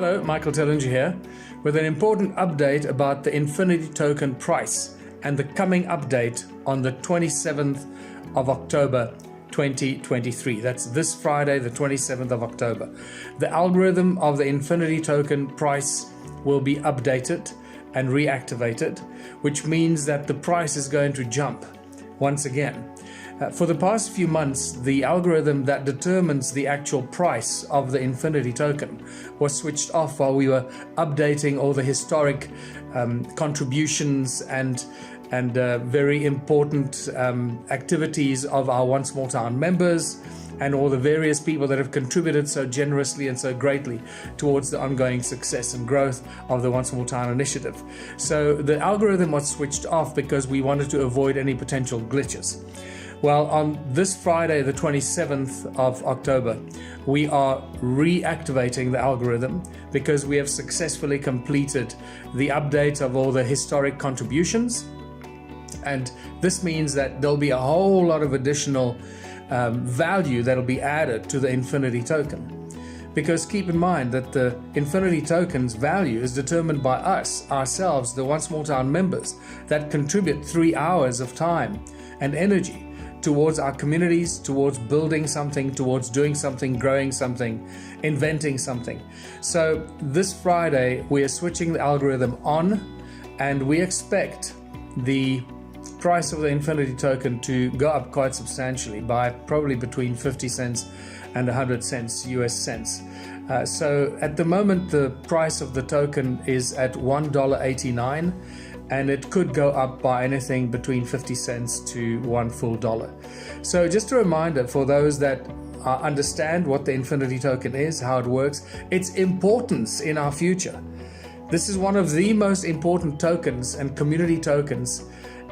Hello, Michael Tellinger here with an important update about the Infinity Token price and the coming update on the 27th of October 2023. That's this Friday, the 27th of October. The algorithm of the Infinity Token price will be updated and reactivated, which means that the price is going to jump once again. For the past few months, the algorithm that determines the actual price of the Infinity Token was switched off while we were updating all the historic contributions and very important activities of our One Small Town members and all the various people that have contributed so generously and so greatly towards the ongoing success and growth of the One Small Town initiative. So the algorithm was switched off because we wanted to avoid any potential glitches. Well, on this Friday, the 27th of October, we are reactivating the algorithm because we have successfully completed the update of all the historic contributions. And this means that there'll be a whole lot of additional value that'll be added to the Infinity Token. Because keep in mind that the Infinity Token's value is determined by us, ourselves, the One Small Town members that contribute 3 hours of time and energy towards our communities, towards building something, towards doing something, growing something, inventing something. So this Friday, we are switching the algorithm on, and we expect the price of the Infinity Token to go up quite substantially by probably between 50 cents and 100 cents US cents. So at the moment, the price of the token is at $1.89. And it could go up by anything between 50 cents to $1 full. So just a reminder for those that understand what the Infinity Token is, how it works, its importance in our future. This is one of the most important tokens and community tokens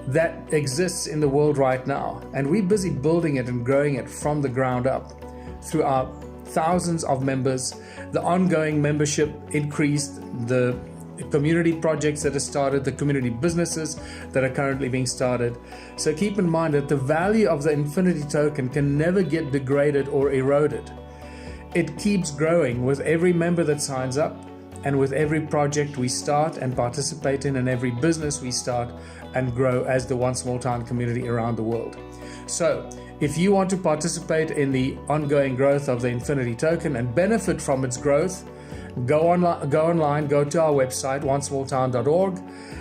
that exists in the world right now. And we're busy building it and growing it from the ground up through our thousands of members, the ongoing membership increased, the community projects that are started, the community businesses that are currently being started. So keep in mind that the value of the Infinity Token can never get degraded or eroded. It keeps growing with every member that signs up and with every project we start and participate in and every business we start and grow as the One Small Town community around the world. So if you want to participate in the ongoing growth of the Infinity Token and benefit from its growth, go online, go to our website, onesmalltown.org,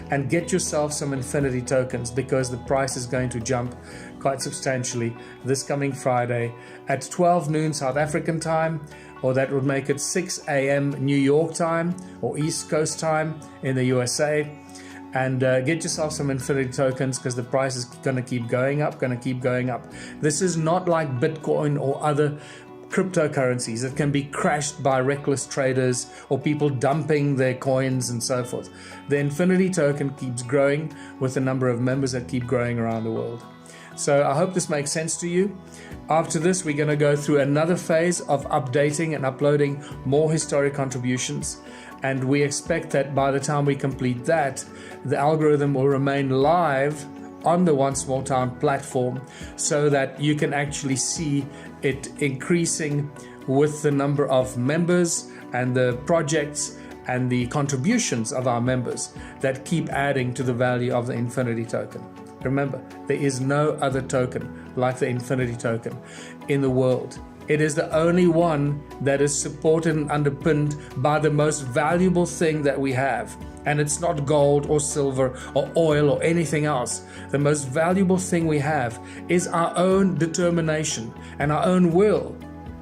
and get yourself some Infinity Tokens because the price is going to jump quite substantially this coming Friday at 12 noon South African time, or that would make it 6 a.m. New York time or East Coast time in the USA. And get yourself some Infinity Tokens because the price is going to keep going up, This is not like Bitcoin or other cryptocurrencies that can be crashed by reckless traders or people dumping their coins and so forth. The Infinity Token keeps growing with the number of members that keep growing around the world. So I hope this makes sense to you. After this, we're going to go through another phase of updating and uploading more historic contributions. And we expect that by the time we complete that, the algorithm will remain live on the One Small Town platform so that you can actually see it increasing with the number of members and the projects and the contributions of our members that keep adding to the value of the Infinity Token. Remember, there is no other token like the Infinity Token in the world. It is the only one that is supported and underpinned by the most valuable thing that we have. And it's not gold or silver or oil or anything else. The most valuable thing we have is our own determination and our own will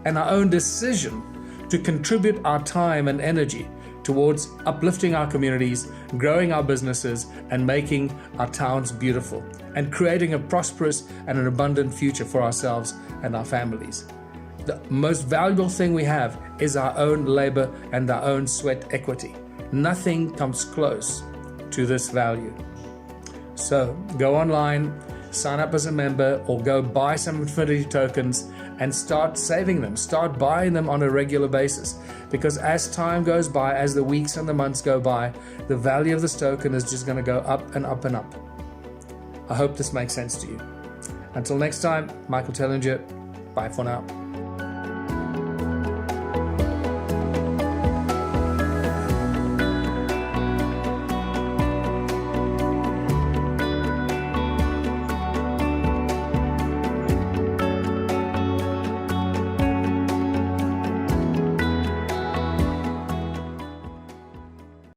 and our own decision to contribute our time and energy towards uplifting our communities, growing our businesses, and making our towns beautiful, and creating a prosperous and an abundant future for ourselves and our families. The most valuable thing we have is our own labor and our own sweat equity. Nothing comes close to this value. So go online, sign up as a member, or go buy some Infinity Tokens and start saving them. Start buying them on a regular basis. Because as time goes by, as the weeks and the months go by, the value of this token is just going to go up and up and up. I hope this makes sense to you. Until next time, Michael Tellinger. Bye for now.